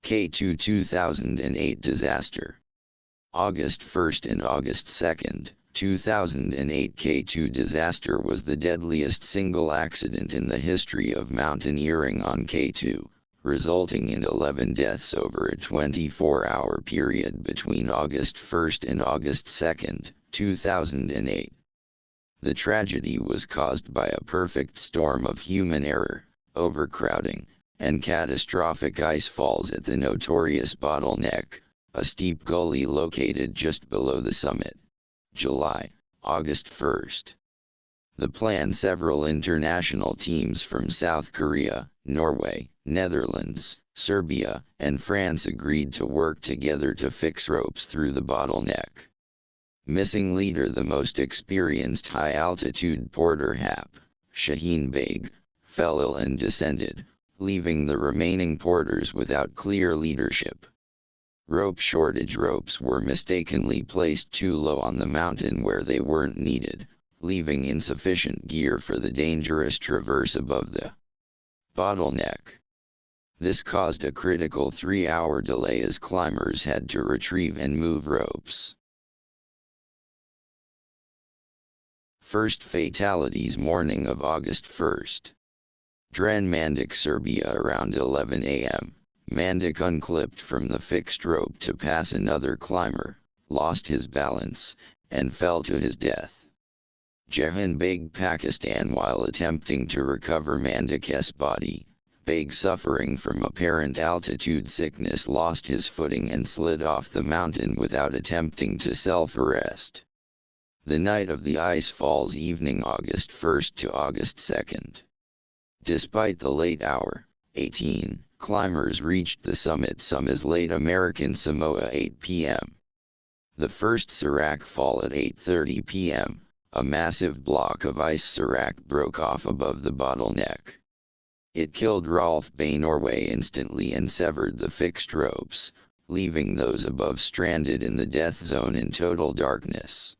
K2 2008 disaster. August 1st and August 2nd, 2008 K2 disaster was the deadliest single accident in the history of mountaineering on K2, resulting in 11 deaths over a 24-hour period between August 1st and August 2nd, 2008. The tragedy was caused by a perfect storm of human error, overcrowding, and catastrophic ice falls at the notorious Bottleneck, a steep gully located just below the summit. July, August 1st. The plan. Several international teams from South Korea, Norway, Netherlands, Serbia, and France agreed to work together to fix ropes through the bottleneck. Missing leader. The most experienced high-altitude porter Hap, Shaheen Beg, fell ill and descended, leaving the remaining porters without clear leadership. Rope shortage. Ropes were mistakenly placed too low on the mountain where they weren't needed, leaving insufficient gear for the dangerous traverse above the bottleneck. This caused a critical 3-hour delay as climbers had to retrieve and move ropes. First fatalities. Morning of August 1st. Dren Mandik, Serbia. Around 11 a.m., Mandik unclipped from the fixed rope to pass another climber, lost his balance, and fell to his death. Jahan Beg, Pakistan. While attempting to recover Mandik's body, Beg, suffering from apparent altitude sickness, lost his footing and slid off the mountain without attempting to self-arrest. The night of the ice falls. Evening, August 1st to August 2nd. Despite the late hour, 18 climbers reached the summit. Some as late American Samoa 8 p.m. The first serac fall at 8:30 p.m., a massive block of ice serac broke off above the bottleneck. It killed Rolf Bay, Norway instantly and severed the fixed ropes, leaving those above stranded in the death zone in total darkness.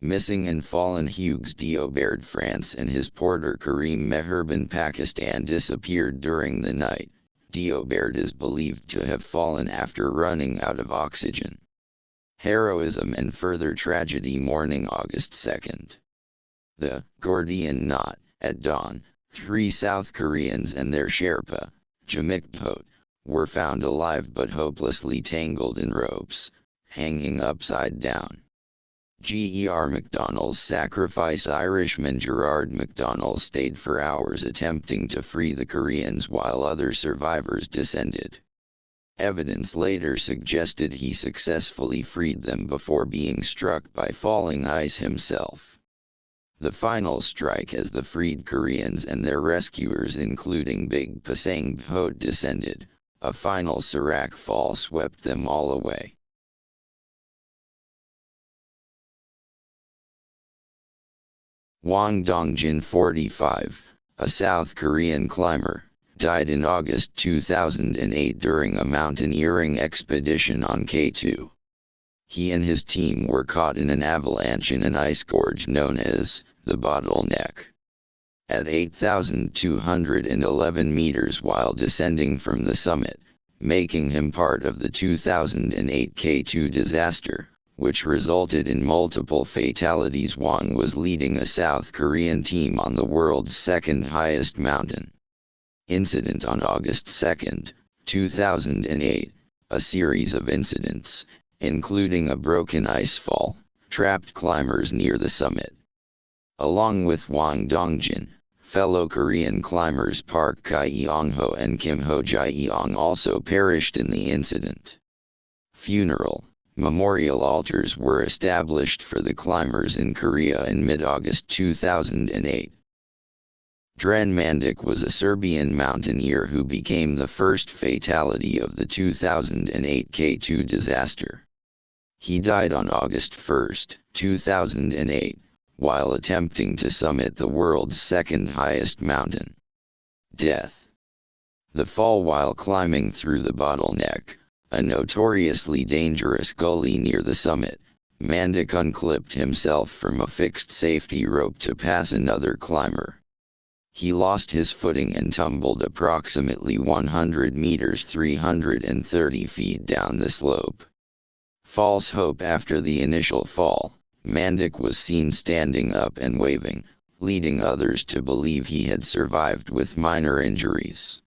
Missing and fallen. Hugues Diobert, France, and his porter Karim Meherban, Pakistan, disappeared during the night. Diobert is believed to have fallen after running out of oxygen. Heroism and further tragedy. Morning, August 2nd. The Gordian Knot. At dawn, 3 South Koreans and their Sherpa, Jamikpot, were found alive but hopelessly tangled in ropes, hanging upside down. Ger McDonnell's sacrifice. Irishman Gerard McDonnell stayed for hours attempting to free the Koreans while other survivors descended. Evidence later suggested he successfully freed them before being struck by falling ice himself. The final strike as the freed Koreans and their rescuers, including Big Pasang Phot, descended, a final serac fall swept them all away. Wang Dongjin, 45, a South Korean climber, died in August 2008 during a mountaineering expedition on K2. He and his team were caught in an avalanche in an ice gorge known as the Bottleneck. At 8,211 meters while descending from the summit, making him part of the 2008 K2 disaster, which resulted in multiple fatalities. Wang was leading a South Korean team on the world's second highest mountain. Incident on August 2, 2008, a series of incidents, including a broken ice fall, trapped climbers near the summit. Along with Wang Dongjin, fellow Korean climbers Park Kyeong-ho and Kim Ho-jae-yong also perished in the incident. Funeral. Memorial altars were established for the climbers in Korea in mid-August 2008. Dren Mandik was a Serbian mountaineer who became the first fatality of the 2008 K2 disaster. He died on August 1, 2008, while attempting to summit the world's second highest mountain. Death. The fall while climbing through the bottleneck, a notoriously dangerous gully near the summit. Mandik unclipped himself from a fixed safety rope to pass another climber. He lost his footing and tumbled approximately 100 meters 330 feet down the slope. False hope. After the initial fall, Mandik was seen standing up and waving, leading others to believe he had survived with minor injuries.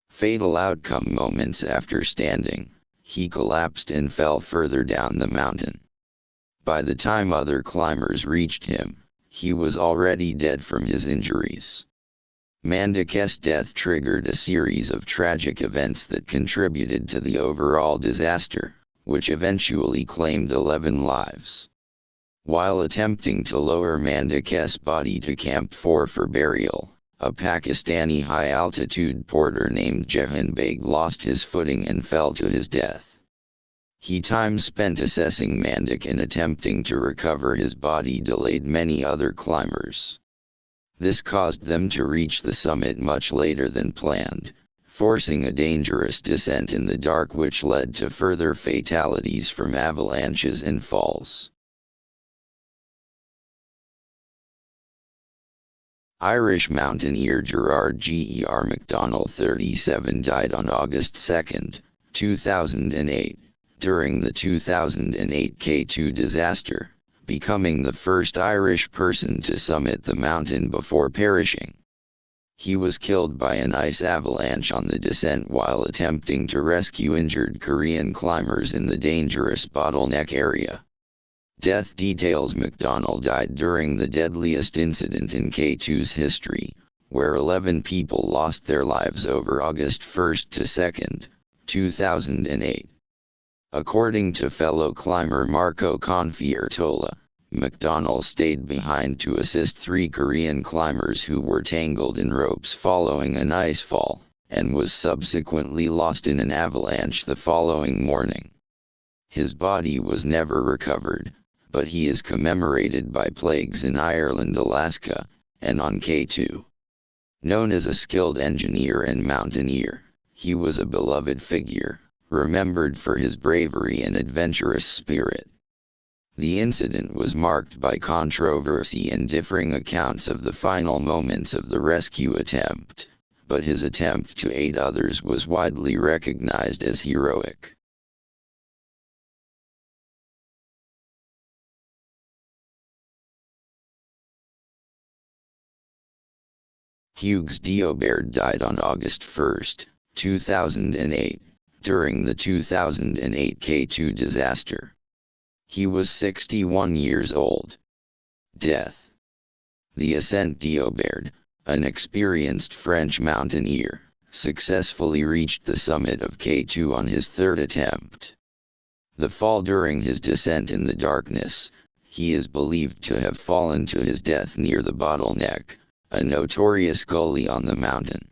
Fatal outcome. Moments after standing, he collapsed and fell further down the mountain. By the time other climbers reached him, he was already dead from his injuries. Mandik's death triggered a series of tragic events that contributed to the overall disaster, which eventually claimed 11 lives. While attempting to lower Mandik's body to Camp 4 for burial, a Pakistani high-altitude porter named Jehan Beg lost his footing and fell to his death. Time spent assessing Mandik and attempting to recover his body delayed many other climbers. This caused them to reach the summit much later than planned, forcing a dangerous descent in the dark which led to further fatalities from avalanches and falls. Irish mountaineer Gerard Ger MacDonald 37 died on August 2, 2008, during the 2008 K2 disaster, becoming the first Irish person to summit the mountain before perishing. He was killed by an ice avalanche on the descent while attempting to rescue injured Korean climbers in the dangerous Bottleneck area. Death details. MacDonald died during the deadliest incident in K2's history, where 11 people lost their lives over August 1 to 2, 2008. According to fellow climber Marco Confiartola, MacDonald stayed behind to assist 3 Korean climbers who were tangled in ropes following an ice fall, and was subsequently lost in an avalanche the following morning. His body was never recovered, but he is commemorated by plaques in Ireland, Alaska, and on K2. Known as a skilled engineer and mountaineer, he was a beloved figure, remembered for his bravery and adventurous spirit. The incident was marked by controversy and differing accounts of the final moments of the rescue attempt, but his attempt to aid others was widely recognized as heroic. Hugues Diobert died on August 1, 2008, during the 2008 K2 disaster. He was 61 years old. Death. The ascent. Diobert, an experienced French mountaineer, successfully reached the summit of K2 on his 3rd attempt. The fall. During his descent in the darkness, he is believed to have fallen to his death near the Bottleneck, a notorious gully on the mountain.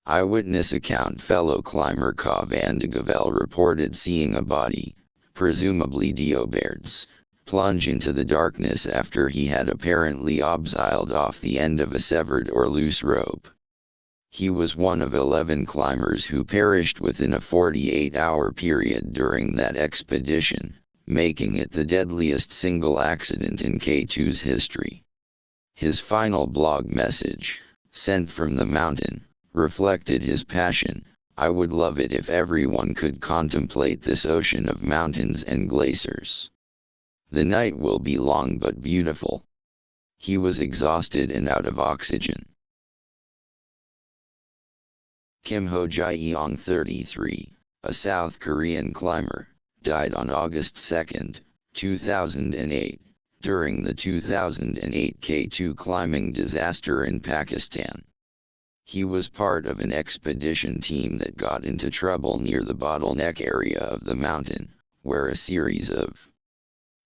Eyewitness account. Fellow climber Ka van de Gavel reported seeing a body, presumably Diobert's, plunge into the darkness after he had apparently obseiled off the end of a severed or loose rope. He was one of 11 climbers who perished within a 48-hour period during that expedition, making it the deadliest single accident in K2's history. His final blog message, sent from the mountain, reflected his passion. "I would love it if everyone could contemplate this ocean of mountains and glaciers. The night will be long but beautiful." He was exhausted and out of oxygen. Kim Ho-jae-yong 33, a South Korean climber, died on August 2, 2008, during the 2008 K2 climbing disaster in Pakistan. He was part of an expedition team that got into trouble near the Bottleneck area of the mountain, where a series of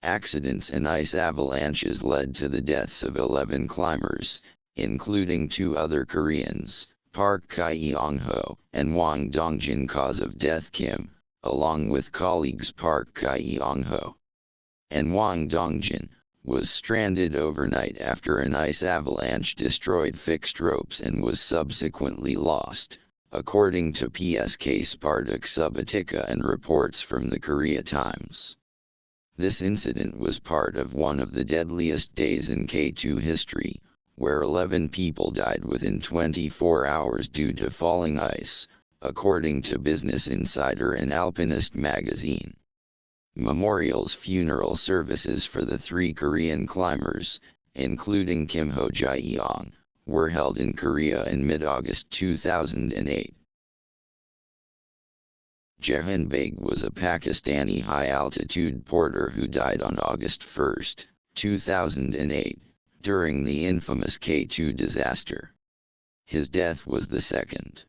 accidents and ice avalanches led to the deaths of 11 climbers, including 2 other Koreans, Park Kye-yong-ho and Wang Dongjin. Cause of death. Kim, along with colleagues Park Kye-yong-ho and Wang Dongjin, was stranded overnight after an ice avalanche destroyed fixed ropes and was subsequently lost, according to PSK Spartak Subotica and reports from the Korea Times. This incident was part of one of the deadliest days in K2 history, where 11 people died within 24 hours due to falling ice, according to Business Insider and Alpinist magazine. Memorials funeral services for the 3 Korean climbers, including Kim Ho-jae-yong, were held in Korea in mid-August 2008. Jahan Beg was a Pakistani high-altitude porter who died on August 1, 2008, during the infamous K2 disaster. His death was the second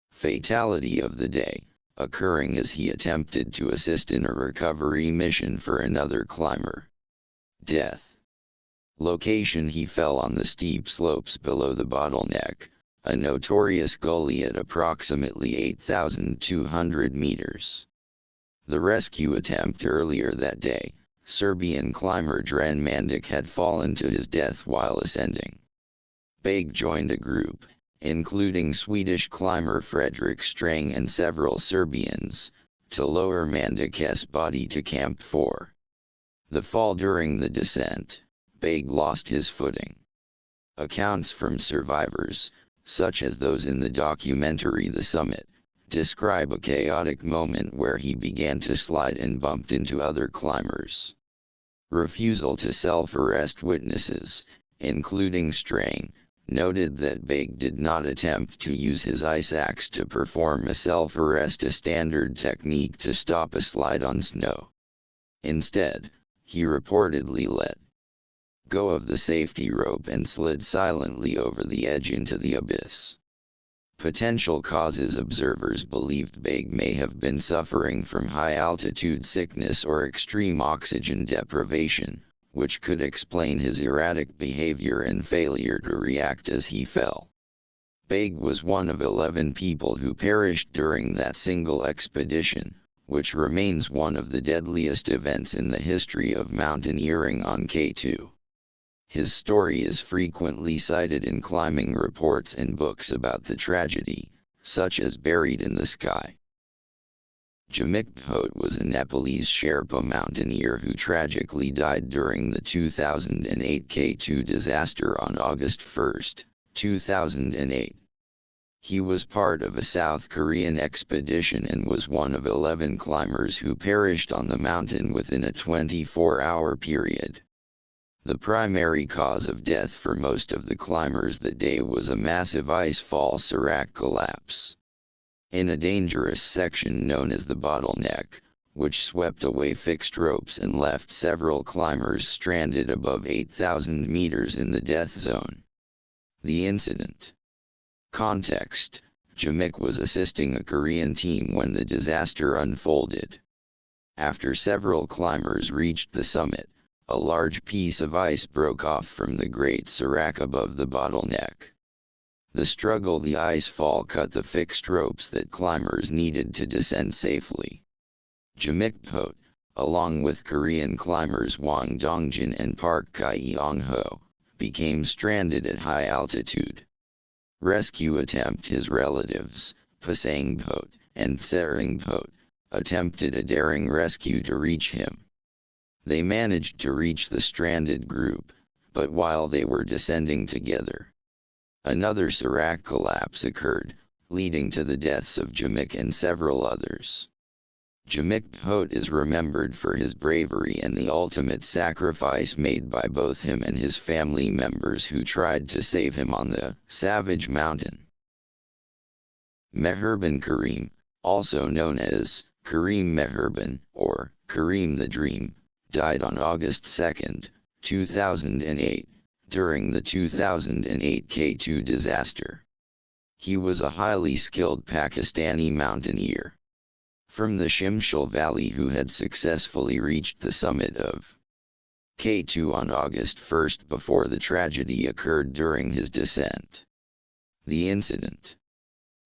fatality of the day, occurring as he attempted to assist in a recovery mission for another climber. Death. Location: he fell on the steep slopes below the Bottleneck, a notorious gully at approximately 8,200 meters. The rescue attempt earlier that day, Serbian climber Dran Mandic had fallen to his death while ascending. Beg joined a group, including Swedish climber Fredrik Strang and several Serbians, to lower Mandic's body to Camp 4. The fall: during the descent, Beg lost his footing. Accounts from survivors, such as those in the documentary The Summit, describe a chaotic moment where he began to slide and bumped into other climbers. Refusal to self-arrest: witnesses, including Strang, noted that Beg did not attempt to use his ice axe to perform a self-arrest, a standard technique to stop a slide on snow. Instead, he reportedly let go of the safety rope and slid silently over the edge into the abyss. Potential causes: observers believed Beg may have been suffering from high-altitude sickness or extreme oxygen deprivation, which could explain his erratic behavior and failure to react as he fell. Beg was one of 11 people who perished during that single expedition, which remains one of the deadliest events in the history of mountaineering on K2. His story is frequently cited in climbing reports and books about the tragedy, such as Buried in the Sky. Jamik Phot was a Nepalese Sherpa mountaineer who tragically died during the 2008 K2 disaster on August 1, 2008. He was part of a South Korean expedition and was one of 11 climbers who perished on the mountain within a 24-hour period. The primary cause of death for most of the climbers that day was a massive ice fall serac collapse in a dangerous section known as the Bottleneck, which swept away fixed ropes and left several climbers stranded above 8,000 meters in the death zone. The incident. Context: Jamik was assisting a Korean team when the disaster unfolded. After several climbers reached the summit, a large piece of ice broke off from the Great Serac above the Bottleneck. The struggle: the ice fall cut the fixed ropes that climbers needed to descend safely. Jamik Phot, along with Korean climbers Wang Dongjin and Park Kye-yong-ho, became stranded at high altitude. Rescue attempt: his relatives, Pasang Phot and Sering Phot, attempted a daring rescue to reach him. They managed to reach the stranded group, but while they were descending together, another serac collapse occurred, leading to the deaths of Jamik and several others. Jamik Phot is remembered for his bravery and the ultimate sacrifice made by both him and his family members who tried to save him on the savage mountain. Meherban Karim, also known as Karim Meherban or Karim the Dream, died on August 2, 2008, during the 2008 K2 disaster. He was a highly skilled Pakistani mountaineer from the Shimshal Valley who had successfully reached the summit of K2 on August 1 before the tragedy occurred during his descent. The incident.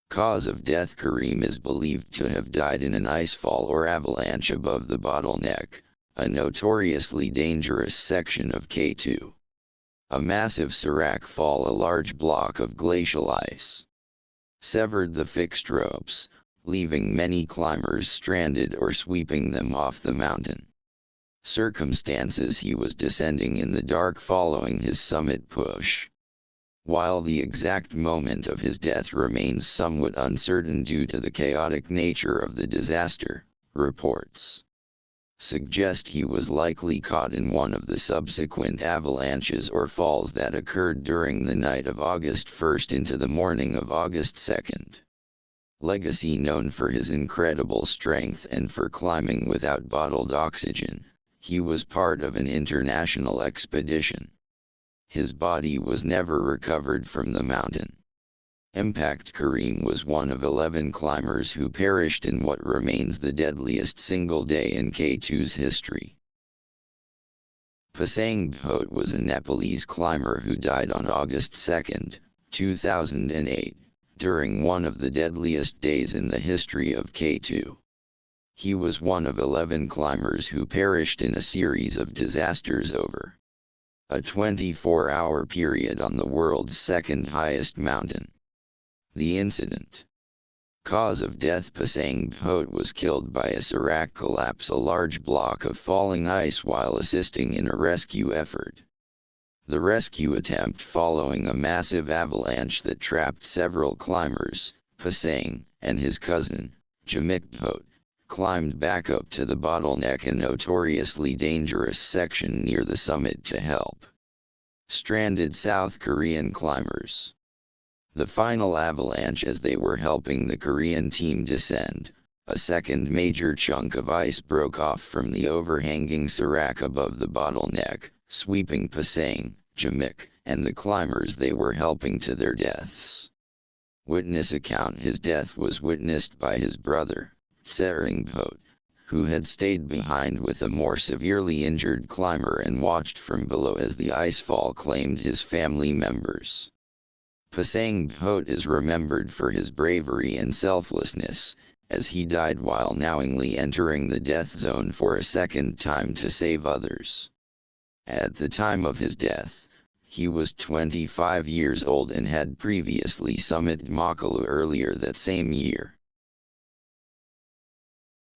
Cause of death: Karim is believed to have died in an icefall or avalanche above the Bottleneck, a notoriously dangerous section of K2. A massive serac fall, a large block of glacial ice, severed the fixed ropes, leaving many climbers stranded or sweeping them off the mountain. Circumstances: he was descending in the dark following his summit push. while the exact moment of his death remains somewhat uncertain due to the chaotic nature of the disaster. Reports suggest he was likely caught in one of the subsequent avalanches or falls that occurred during the night of August 1st into the morning of August 2nd. Legacy: known for his incredible strength and for climbing without bottled oxygen, he was part of an international expedition. His body was never recovered from the mountain. Impact: Karim was one of 11 climbers who perished in what remains the deadliest single day in K2's history. Pasang Bhot was a Nepalese climber who died on August 2, 2008, during one of the deadliest days in the history of K2. He was one of 11 climbers who perished in a series of disasters over a 24-hour period on the world's second highest mountain. The incident. Cause of death: Pasang Bhot was killed by a serac collapse, a large block of falling ice, while assisting in a rescue effort. The rescue attempt following a massive avalanche that trapped several climbers. Pasang and his cousin, Jamik Bhot, climbed back up to the Bottleneck, a notoriously dangerous section near the summit, to help stranded South Korean climbers. The final avalanche: as they were helping the Korean team descend, a second major chunk of ice broke off from the overhanging serac above the Bottleneck, sweeping Pasang, Jamik, and the climbers they were helping to their deaths. Witness account: his death was witnessed by his brother, Serac Bhot, who had stayed behind with a more severely injured climber and watched from below as the icefall claimed his family members. Pasang Bhot is remembered for his bravery and selflessness, as he died while knowingly entering the death zone for a second time to save others. At the time of his death, he was 25 years old and had previously summited Makalu earlier that same year.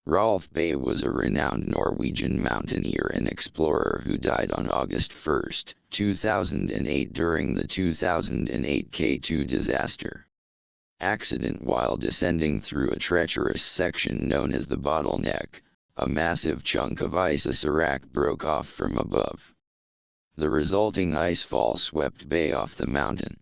Rolf Bay was a renowned Norwegian mountaineer and explorer who died on August 1, 2008 during the 2008 K2 disaster. Accident: while descending through a treacherous section known as the Bottleneck, a massive chunk of ice, a serac, broke off from above. The resulting icefall swept Bay off the mountain.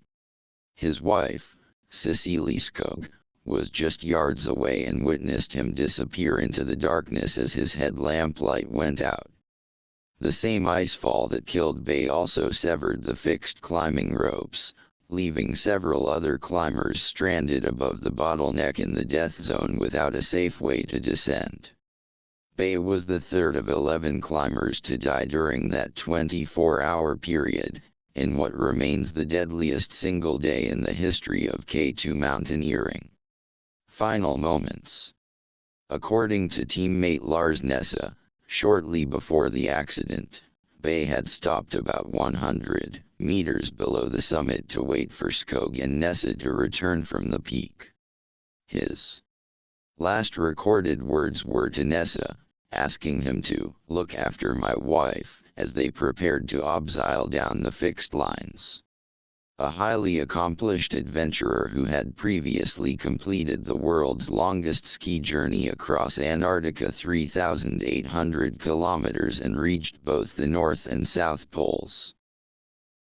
His wife, Cecilie Skog, was just yards away and witnessed him disappear into the darkness as his headlamp light went out. The same icefall that killed Bay also severed the fixed climbing ropes, leaving several other climbers stranded above the Bottleneck in the death zone without a safe way to descend. Bay was the third of 11 climbers to die during that 24-hour period, in what remains the deadliest single day in the history of K2 mountaineering. Final moments. According to teammate Lars Nessa, shortly before the accident, Bay had stopped about 100 meters below the summit to wait for Skog and Nessa to return from the peak. His last recorded words were to Nessa, asking him to look after my wife, as they prepared to obseil down the fixed lines. A highly accomplished adventurer who had previously completed the world's longest ski journey across Antarctica, 3,800 kilometers, and reached both the North and South Poles.